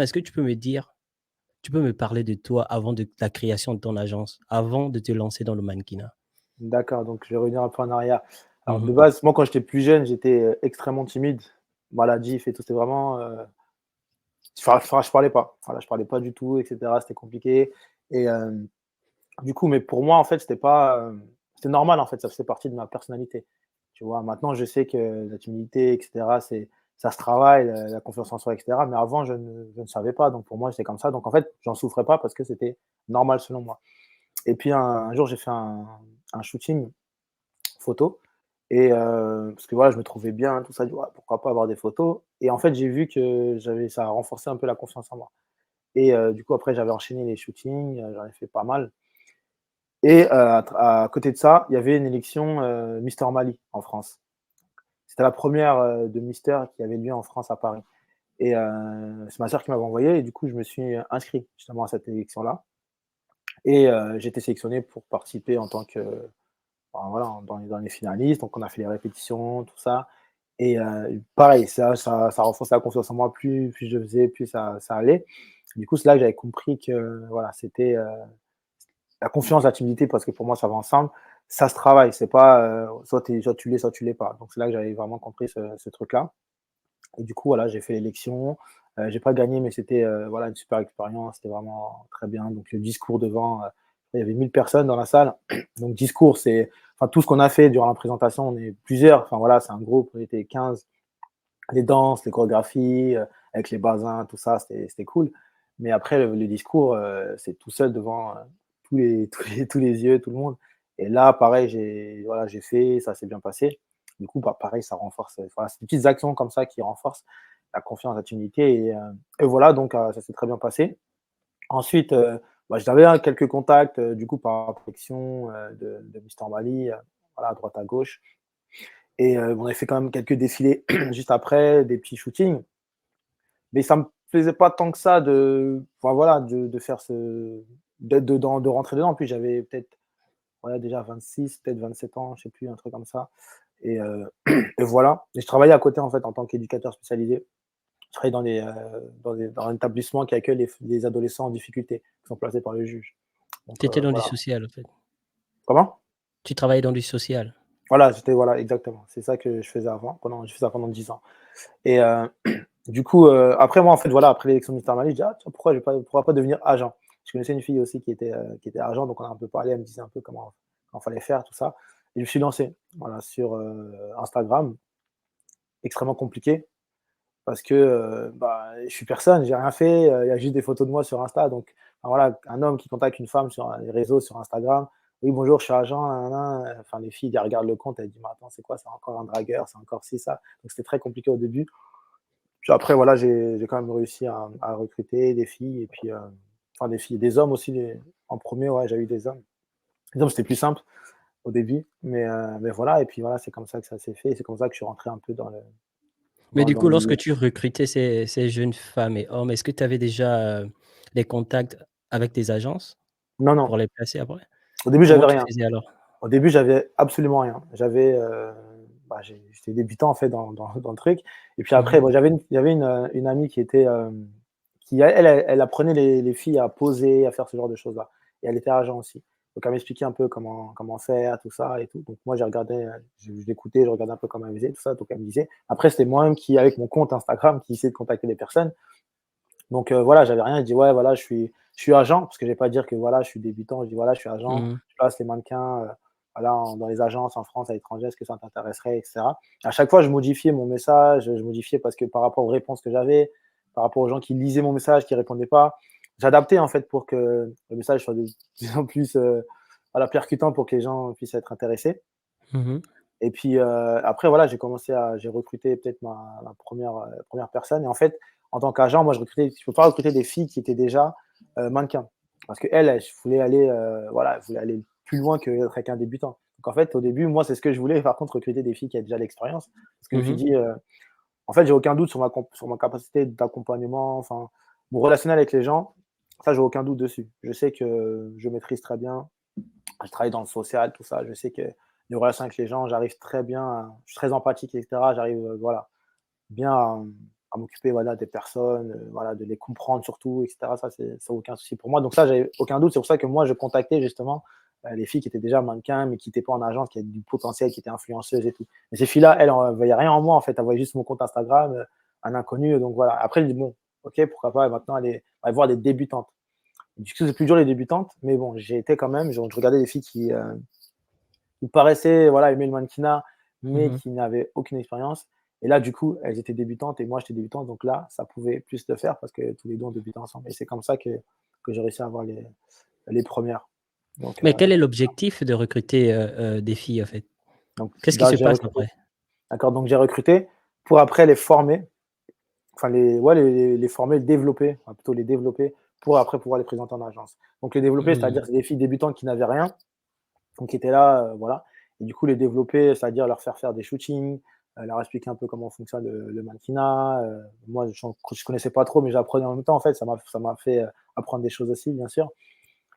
est-ce que tu peux me parler de toi avant de la création de ton agence, avant de te lancer dans le mannequinat? D'accord, donc je vais revenir un peu en arrière. Alors de Mmh. base, moi quand j'étais plus jeune, j'étais, extrêmement timide, maladif et tout, c'était vraiment, enfin je parlais pas. Voilà, je parlais pas du tout et cetera, c'était compliqué et du coup, mais pour moi en fait, c'était normal en fait, ça faisait partie de ma personnalité. Tu vois? Maintenant je sais que la timidité et cetera, ça se travaille, la confiance en soi et cetera, mais avant je ne savais pas, donc pour moi c'était comme ça, donc en fait, j'en souffrais pas parce que c'était normal selon moi et puis un jour j'ai fait un shooting photos et parce que voilà, je me trouvais bien, tout ça, je dis: «Ouais, pourquoi pas avoir des photos?» et en fait, j'ai vu que ça a renforcé un peu la confiance en moi et du coup, après, j'avais enchaîné les shootings, j'en ai fait pas mal et à côté de ça, il y avait une élection, Mister Mali en France. C'était la première re de Mister qui avait lieu en France à Paris et c'est ma sœur qui m'avait envoyé et du coup, je me suis inscrit justement à cette élection-là et j'ai été sélectionné pour participer en tant que enfin voilà, dans les finalistes, donc on a fait les répétitions, tout ça et pareil, ça renforçait la confiance en moi, plus je faisais, plus ça allait. Du coup, c'est là que j'avais compris que voilà, c'était, la confiance, la timidité, parce que pour moi ça va ensemble, ça se travaille, c'est pas, soit tu l'es, soit tu l'es pas. Donc c'est là que j'avais vraiment compris ce truc-là et du coup, voilà, j'ai fait l'élection, j'ai pas gagné, mais c'était, voilà, une super expérience, c'était vraiment très bien. Donc le discours devant, il y avait 1000 personnes dans la salle. Donc discours, c'est enfin tout ce qu'on a fait durant la présentation, on est plusieurs, enfin voilà, c'est un groupe, on était 15. Les danses, les chorégraphies, avec les basins, tout ça, c'était cool. Mais après le discours, c'est tout seul devant, tous les yeux, tout le monde et là, pareil, j'ai fait, ça s'est bien passé. Du coup, bah, pareil, ça renforce, voilà, c'est des petites actions comme ça qui renforcent la confiance, la timidité et voilà, donc ça s'est très bien passé. Ensuite, bah, j'avais, quelques contacts, du coup, par affection, de Mister Mali, voilà, à droite, à gauche et on avait fait quand même quelques défilés juste après, des petits shootings. Mais ça me plaisait pas tant que ça enfin voilà, de faire d'être dedans, de rentrer dedans. Puis j'avais peut-être, ouais, déjà 26, peut-être 27 ans, je sais plus, un truc comme ça et et voilà et je travaillais à côté, en fait, en tant qu'éducateur spécialisé. Je travaillais dans un établissement qui accueille les adolescents en difficulté, qui sont placés par le juge. Donc Tu étais dans du voilà. social, en fait. Comment? Tu travaillais dans du social? Voilà, voilà, exactement. C'est ça que je faisais ça pendant 10 ans et du coup, après moi, en fait, voilà, après l'élection de Mister Mali, je dis: «Ah tiens, pourquoi pas devenir agent?» Je connaissais une fille aussi qui était agent, donc on a un peu parlé, elle me disait un peu comment fallait faire, tout ça et je me suis lancé, voilà, sur, Instagram. Extrêmement compliqué parce que, bah, je suis personne, j'ai rien fait, il y a juste des photos de moi sur Insta, donc enfin, voilà, un homme qui contacte une femme sur les réseaux, sur Instagram: «Oui bonjour, je suis agent, nin enfin les filles, elles regardent le compte, elles disent: «Mais attends, c'est quoi? C'est encore un dragueur, c'est encore ci, ça». Donc c'était très compliqué au début. Puis après voilà, j'ai quand même réussi à recruter des filles et puis, enfin des filles, des hommes aussi, en premier ouais, j'ai eu des hommes. Les hommes, c'était plus simple au début, mais voilà et puis voilà, c'est comme ça que ça s'est fait et c'est comme ça que je suis rentré un peu Mais du dans coup, le lorsque milieu. tu recrutais ces jeunes femmes et hommes, est-ce que tu avais déjà, des contacts avec des agences Non, non, pour les placer après? au début, Comment j'avais tu rien. faisais alors? Au début, j'avais absolument rien. Bah, j'étais débutant en fait dans le truc et puis Mmh après, mh. bon, il y avait une amie qui était, qui elle apprenait les filles à poser, à faire ce genre de choses-là et elle était agent aussi. Donc elle m'expliquait un peu comment faire, tout ça et tout. Donc moi, j'ai regardé, je l'écoutais, je regardais un peu comment elle faisait, tout ça, donc elle me disait. Après, c'était moi-même qui, avec mon compte Instagram, qui essayait de contacter les personnes. Donc voilà, j'avais rien, je dis: «Ouais, voilà, je suis agent», parce que je vais pas dire que voilà, je suis débutant, je dis: «Voilà, je suis agent, Mmh. je place les mannequins, voilà, dans les agences en France, à l'étranger, est-ce que ça t'intéresserait?» et cetera. À chaque fois, je modifiais mon message, je modifiais parce que par rapport aux réponses que j'avais, par rapport aux gens qui lisaient mon message, qui répondaient pas, j'adaptais en fait pour que le message soit de plus en plus, voilà, percutant pour que les gens puissent être intéressés. Mmh mh. Et puis, après voilà, j'ai recruté peut-être ma 1re personne et en fait, en tant qu'agent, moi je peux pas recruter des filles qui étaient déjà, mannequins. Parce qu'elles, elles voulaient aller, voilà, elles voulaient aller plus loin qu'être avec un débutant. Donc en fait, au début, moi, c'est ce que je voulais, par contre, recruter des filles qui avaient déjà l'expérience. Parce que je me Mmh suis mh. dit, en fait, j'ai aucun doute sur ma capacité d'accompagnement, enfin, mon relationnel avec les gens, ça, j'ai aucun doute dessus. Je sais que je maîtrise très bien. Je travaille dans le social, tout ça. Je sais que les relations avec les gens, j'arrive très bien je suis très empathique et cetera. J'arrive, voilà, bien à m'occuper, voilà, des personnes, voilà, de les comprendre surtout, et cetera. Ça, c'est aucun souci pour moi. Donc ça, j'avais aucun doute. C'est pour ça que moi, je contactais justement, les filles qui étaient déjà mannequins, mais qui étaient pas en agence, qui avaient du potentiel, qui étaient influenceuses et tout. Mais ces filles-là, elles, ne voyaient rien en moi, en fait. Elles voyaient juste mon compte Instagram, un inconnu, donc voilà. Après, je dis: «Bon, OK, pourquoi pas?» Et maintenant, elle va voir des débutantes. Du coup, c'est plus dur les débutantes, mais bon, j'ai été quand même, je regardais des filles qui paraissaient, voilà, aimer le mannequinat, mais Mmh. qui n'avaient aucune expérience. Et là, du coup, elles étaient débutantes et moi, j'étais débutant. Donc là, ça pouvait plus le faire parce que tous les deux, on débutait ensemble. Et c'est comme ça que j'ai réussi à avoir les premières. Donc, Mais quel est l'objectif de recruter, des filles, en fait? donc Qu'est-ce qui là, se j'ai passe recruté. après? D'accord, donc j'ai recruté pour après les former, enfin ouais, les former, les développer, enfin plutôt les développer pour après pouvoir les présenter en agence. Donc les développer, c'est-à-dire Mmh. c'est des filles débutantes qui n'avaient rien, donc qui étaient là, voilà. Et du coup, les développer, c'est-à-dire leur faire des shootings, leur expliquer un peu comment fonctionne le mannequinat. Moi, je connaissais pas trop, mais j'apprenais en même temps, en fait. Ça m'a fait apprendre des choses aussi, bien sûr.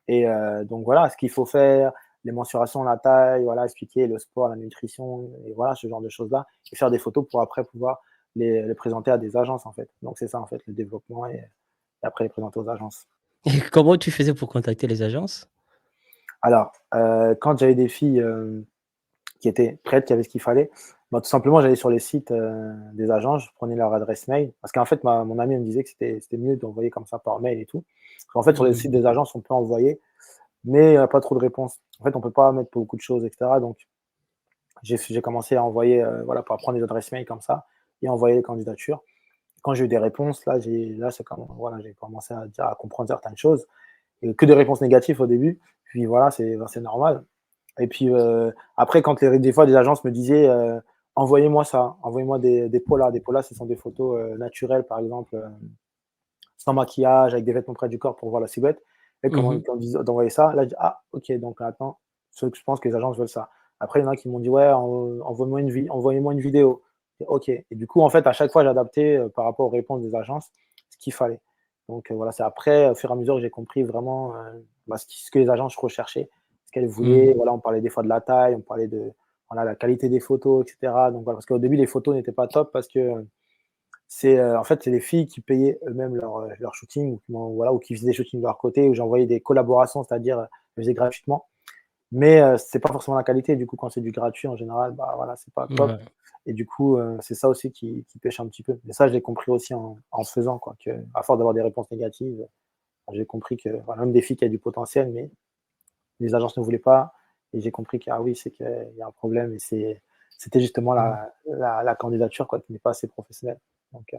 Et donc voilà, ce qu'il faut faire, les mensurations, la taille, voilà, expliquer le sport, la nutrition, et voilà, ce genre de choses-là. Et faire des photos pour après pouvoir les présenter à des agences, en fait. Donc c'est ça, en fait, le développement, et après les présenter aux agences. Et comment tu faisais pour contacter les agences? Alors, quand j'avais des filles, qui étaient prêtes, qui avaient ce qu'il fallait. Bah, tout simplement, j'allais sur les sites, des agences, je prenais leur adresse mail parce qu'en fait, mon ami me disait que c'était mieux d'envoyer comme ça par mail et tout. Parce qu'en fait, sur les sites Mmh. des agences, on peut envoyer, mais il y a pas trop de réponses. En fait, on peut pas mettre beaucoup de choses, et cetera. Donc j'ai commencé à envoyer, voilà, par prendre des adresses mail comme ça et envoyer les candidatures. Quand j'ai eu des réponses, là, c'est comme voilà, j'ai commencé à comprendre certaines choses, et que des réponses négatives au début. Puis voilà, c'est normal. Et puis après, quand des fois des agences me disaient envoyez-moi ça, envoyez-moi des polas. Des polas, ce sont des photos naturelles, par exemple, sans maquillage, avec des vêtements près du corps pour voir la silhouette. Et Mmh. quand on dit d'envoyer ça, là, je dis ah, ok, donc attends, je pense que les agences veulent ça. Après, il y en a qui m'ont dit ouais, envoyez-moi une vidéo. Et, ok. Et du coup, en fait, à chaque fois, j'adaptais par rapport aux réponses des agences ce qu'il fallait. Donc voilà, c'est après, au fur et à mesure, que j'ai compris vraiment ce que les agences recherchaient, ce qu'elles voulaient. Mmh. Voilà, on parlait des fois de la taille, on parlait de voilà, la qualité des photos, etc. Donc voilà, parce qu'au début, les photos n'étaient pas top parce que en fait, c'est les filles qui payaient eux-mêmes leur shooting, ou voilà, ou qui faisaient des shootings de leur côté, où j'envoyais des collaborations, c'est-à-dire, elles faisaient gratuitement. Mais c'est pas forcément la qualité. Du coup, quand c'est du gratuit, en général, bah, voilà, c'est pas top. Ouais. Et du coup, c'est ça aussi qui pêche un petit peu. Mais ça, je l'ai compris aussi en faisant, quoi, qu'à force d'avoir des réponses négatives, j'ai compris que, voilà, même des filles qui avaient du potentiel, mais les agences ne voulaient pas. Et j'ai compris que, ah oui, c'est qu'il y a un problème, et c'était justement Mmh. la candidature, quoi, qui n'est pas assez professionnelle. Donc